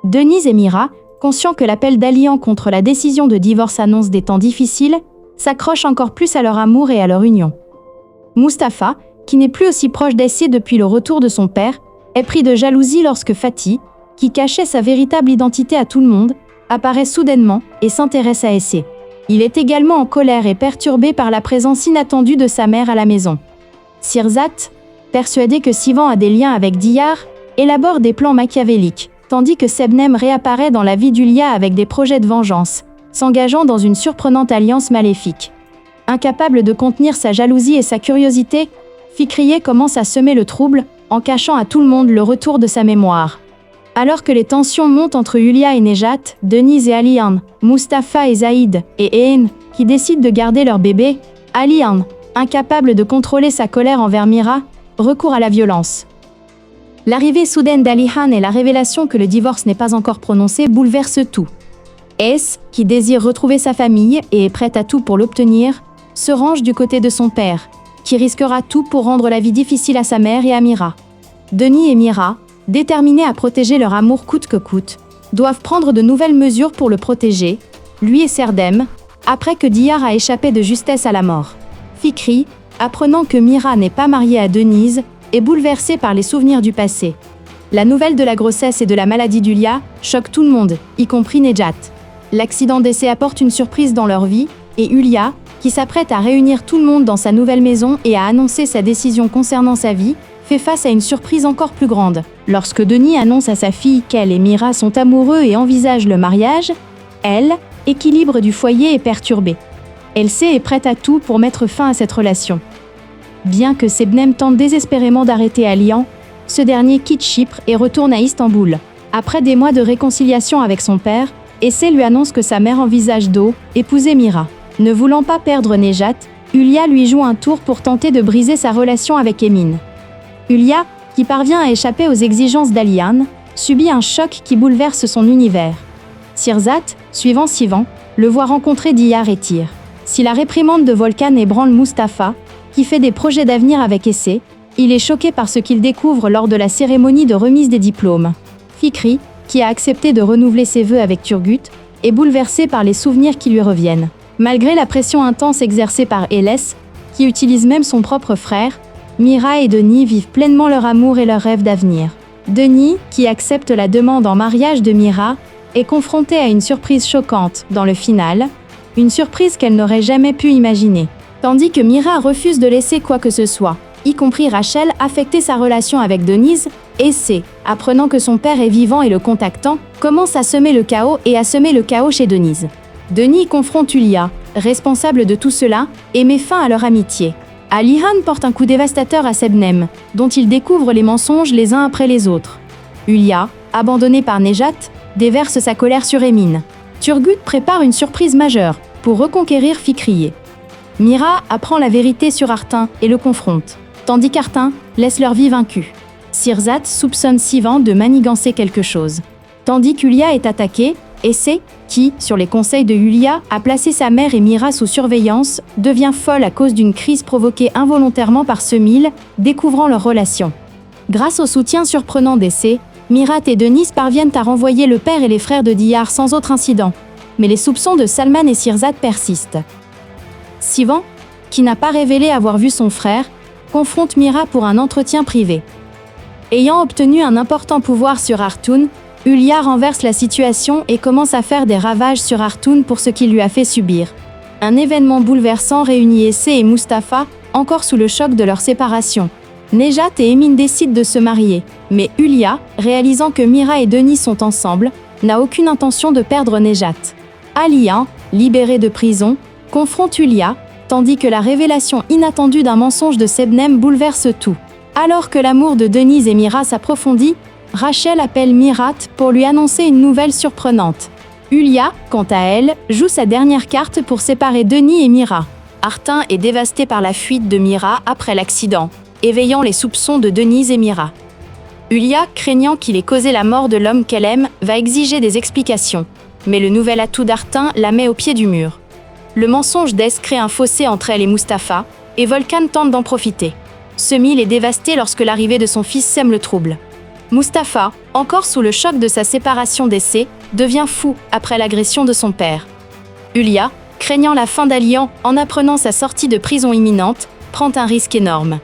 Denise et Mira, conscients que l'appel d'Alian contre la décision de divorce annonce des temps difficiles, s'accrochent encore plus à leur amour et à leur union. Mustapha, qui n'est plus aussi proche d'Essé depuis le retour de son père, est pris de jalousie lorsque Fatih, qui cachait sa véritable identité à tout le monde, apparaît soudainement et s'intéresse à Essé. Il est également en colère et perturbé par la présence inattendue de sa mère à la maison. Sirzat, persuadé que Sivan a des liens avec Diyar, élabore des plans machiavéliques, tandis que Sebnem réapparaît dans la vie d'Ulia avec des projets de vengeance, s'engageant dans une surprenante alliance maléfique. Incapable de contenir sa jalousie et sa curiosité, Fikriye commence à semer le trouble, en cachant à tout le monde le retour de sa mémoire. Alors que les tensions montent entre Ulia et Nejat, Denise et Alian, Mustapha et Zaïd, etEhen, qui décident de garder leur bébé, Alian, incapable de contrôler sa colère envers Mira, recourt à la violence. L'arrivée soudaine d'Alihan et la révélation que le divorce n'est pas encore prononcé bouleversent tout. S, qui désire retrouver sa famille et est prête à tout pour l'obtenir, se range du côté de son père, qui risquera tout pour rendre la vie difficile à sa mère et à Mira. Denis et Mira, déterminés à protéger leur amour coûte que coûte, doivent prendre de nouvelles mesures pour le protéger, lui et Serdem, après que Diyar a échappé de justesse à la mort. Fikri, apprenant que Mira n'est pas mariée à Denise, est bouleversé par les souvenirs du passé. La nouvelle de la grossesse et de la maladie d'Ulia choque tout le monde, y compris Nejat. L'accident d'Essé apporte une surprise dans leur vie, et Ulia, qui s'apprête à réunir tout le monde dans sa nouvelle maison et à annoncer sa décision concernant sa vie, fait face à une surprise encore plus grande. Lorsque Denis annonce à sa fille qu'elle et Mira sont amoureux et envisagent le mariage, elle, équilibre du foyer, est perturbée. Elsa est prête à tout pour mettre fin à cette relation. Bien que Sebnem tente désespérément d'arrêter Alian, ce dernier quitte Chypre et retourne à Istanbul. Après des mois de réconciliation avec son père, Essé lui annonce que sa mère envisage d'épouser Mira. Ne voulant pas perdre Nejat, Ulia lui joue un tour pour tenter de briser sa relation avec Emin. Ulia, qui parvient à échapper aux exigences d'Alian, subit un choc qui bouleverse son univers. Sirzat, suivant Sivan, le voit rencontrer Diyar et Tyr. Si la réprimande de Volkan ébranle Mustapha, qui fait des projets d'avenir avec Essé, il est choqué par ce qu'il découvre lors de la cérémonie de remise des diplômes. Fikri, qui a accepté de renouveler ses vœux avec Turgut, est bouleversé par les souvenirs qui lui reviennent. Malgré la pression intense exercée par Eles, qui utilise même son propre frère, Mira et Denis vivent pleinement leur amour et leur rêve d'avenir. Denis, qui accepte la demande en mariage de Mira, est confronté à une surprise choquante dans le final, une surprise qu'elle n'aurait jamais pu imaginer. Tandis que Mira refuse de laisser quoi que ce soit, y compris Rachel, affecter sa relation avec Denise, Essé, apprenant que son père est vivant et le contactant, commence à semer le chaos et à semer le chaos chez Denise. Denis confronte Ulia, responsable de tout cela, et met fin à leur amitié. Alihan porte un coup dévastateur à Sebnem, dont il découvre les mensonges les uns après les autres. Ulia, abandonnée par Nejat, déverse sa colère sur Emin. Turgut prépare une surprise majeure pour reconquérir Fikriye. Mira apprend la vérité sur Artin et le confronte, tandis qu'Artin laisse leur vie vaincue. Sirzat soupçonne Sivan de manigancer quelque chose. Tandis qu'Ulia est attaquée, Essé, qui, sur les conseils de Ulia, a placé sa mère et Mira sous surveillance, devient folle à cause d'une crise provoquée involontairement par Semil, découvrant leur relation. Grâce au soutien surprenant d'Essé, Mirat et Denise parviennent à renvoyer le père et les frères de Diyar sans autre incident. Mais les soupçons de Salman et Sirzat persistent. Sivan, qui n'a pas révélé avoir vu son frère, confronte Mira pour un entretien privé. Ayant obtenu un important pouvoir sur Artun, Ulia renverse la situation et commence à faire des ravages sur Artun pour ce qu'il lui a fait subir. Un événement bouleversant réunit Essé et Mustapha, encore sous le choc de leur séparation. Nejat et Emin décident de se marier, mais Ulia, réalisant que Mira et Denis sont ensemble, n'a aucune intention de perdre Nejat. Alian, libéré de prison, confronte Ulia, tandis que la révélation inattendue d'un mensonge de Sebnem bouleverse tout. Alors que l'amour de Denise et Mira s'approfondit, Rachel appelle Mirat pour lui annoncer une nouvelle surprenante. Ulia, quant à elle, joue sa dernière carte pour séparer Denis et Mira. Artin est dévasté par la fuite de Mira après l'accident, éveillant les soupçons de Denise et Mira. Ulia, craignant qu'il ait causé la mort de l'homme qu'elle aime, va exiger des explications. Mais le nouvel atout d'Artin la met au pied du mur. Le mensonge d'Es crée un fossé entre elle et Mustapha, et Volkan tente d'en profiter. Semil est dévasté lorsque l'arrivée de son fils sème le trouble. Mustapha, encore sous le choc de sa séparation d'essai, devient fou après l'agression de son père. Hulia, craignant la fin d'Alian en apprenant sa sortie de prison imminente, prend un risque énorme.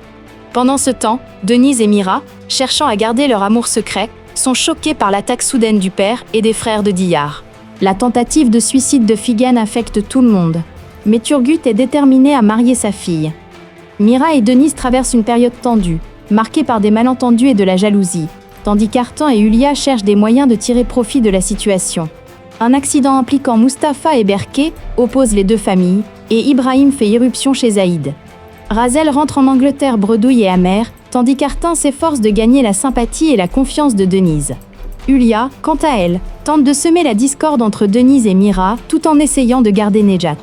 Pendant ce temps, Denise et Mira, cherchant à garder leur amour secret, sont choqués par l'attaque soudaine du père et des frères de Diyar. La tentative de suicide de Figen affecte tout le monde. Mais Turgut est déterminé à marier sa fille. Mira et Denise traversent une période tendue, marquée par des malentendus et de la jalousie, tandis qu'Artan et Hulia cherchent des moyens de tirer profit de la situation. Un accident impliquant Mustapha et Berke oppose les deux familles, et Ibrahim fait irruption chez Zaïd. Razel rentre en Angleterre bredouille et amère, tandis qu'Artan s'efforce de gagner la sympathie et la confiance de Denise. Hulia, quant à elle, tente de semer la discorde entre Denise et Mira, tout en essayant de garder Nejat.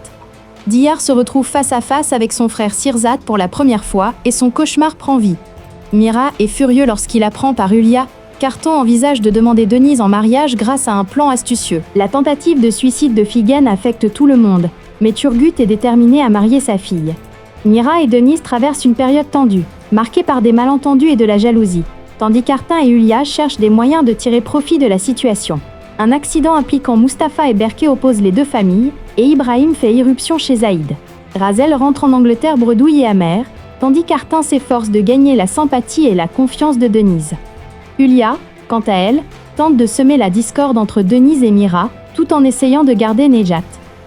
Diyar se retrouve face à face avec son frère Sirzat pour la première fois, et son cauchemar prend vie. Mira est furieux lorsqu'il apprend par Hulia qu'Artan envisage de demander Denise en mariage grâce à un plan astucieux. La tentative de suicide de Figen affecte tout le monde, mais Turgut est déterminé à marier sa fille. Mira et Denise traversent une période tendue, marquée par des malentendus et de la jalousie, tandis qu'Artan et Hulia cherchent des moyens de tirer profit de la situation. Un accident impliquant Mustapha et Berke oppose les deux familles, et Ibrahim fait irruption chez Zaïd. Razel rentre en Angleterre bredouille et amère, tandis qu'Artan s'efforce de gagner la sympathie et la confiance de Denise. Hulia, quant à elle, tente de semer la discorde entre Denise et Mira, tout en essayant de garder Nejat.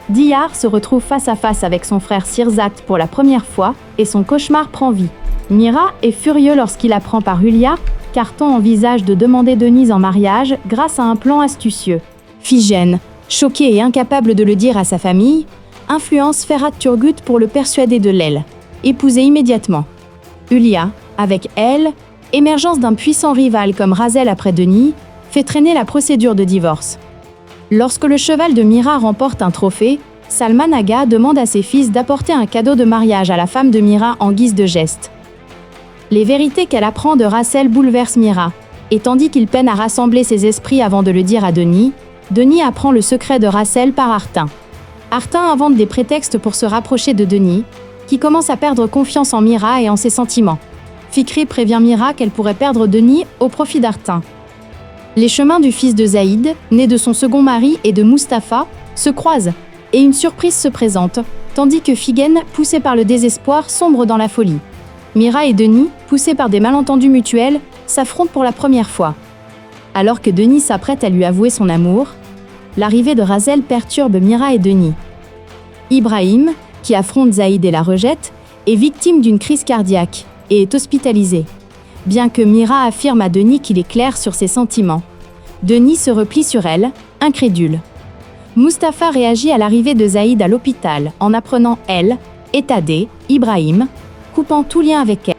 Diyar se retrouve face à face avec son frère Sirzat pour la première fois, et son cauchemar prend vie. Mira est furieux lorsqu'il apprend par Hulia qu'Artan envisage de demander Denise en mariage grâce à un plan astucieux. Figen, choqué et incapable de le dire à sa famille, influence Ferhat Turgut pour le persuader de l'épouser immédiatement. Hulia, avec elle, émergence d'un puissant rival comme Razel après Denis, fait traîner la procédure de divorce. Lorsque le cheval de Mira remporte un trophée, Salman Aga demande à ses fils d'apporter un cadeau de mariage à la femme de Mira en guise de geste. Les vérités qu'elle apprend de Razel bouleversent Mira, et tandis qu'il peine à rassembler ses esprits avant de le dire à Denis, Denis apprend le secret de Razel par Artin. Artin invente des prétextes pour se rapprocher de Denis, qui commence à perdre confiance en Mira et en ses sentiments. Fikri prévient Mira qu'elle pourrait perdre Denis au profit d'Artin. Les chemins du fils de Zaïd, né de son second mari et de Mustapha, se croisent, et une surprise se présente, tandis que Figen, poussé par le désespoir, sombre dans la folie. Mira et Denis, poussés par des malentendus mutuels, s'affrontent pour la première fois. Alors que Denis s'apprête à lui avouer son amour, l'arrivée de Razel perturbe Mira et Denis. Ibrahim, qui affronte Zaïd et la rejette, est victime d'une crise cardiaque et est hospitalisé. Bien que Mira affirme à Denis qu'il est clair sur ses sentiments, Denis se replie sur elle, incrédule. Mustapha réagit à l'arrivée de Zaïd à l'hôpital en apprenant elle, Etadé, Ibrahim, coupant tout lien avec elle.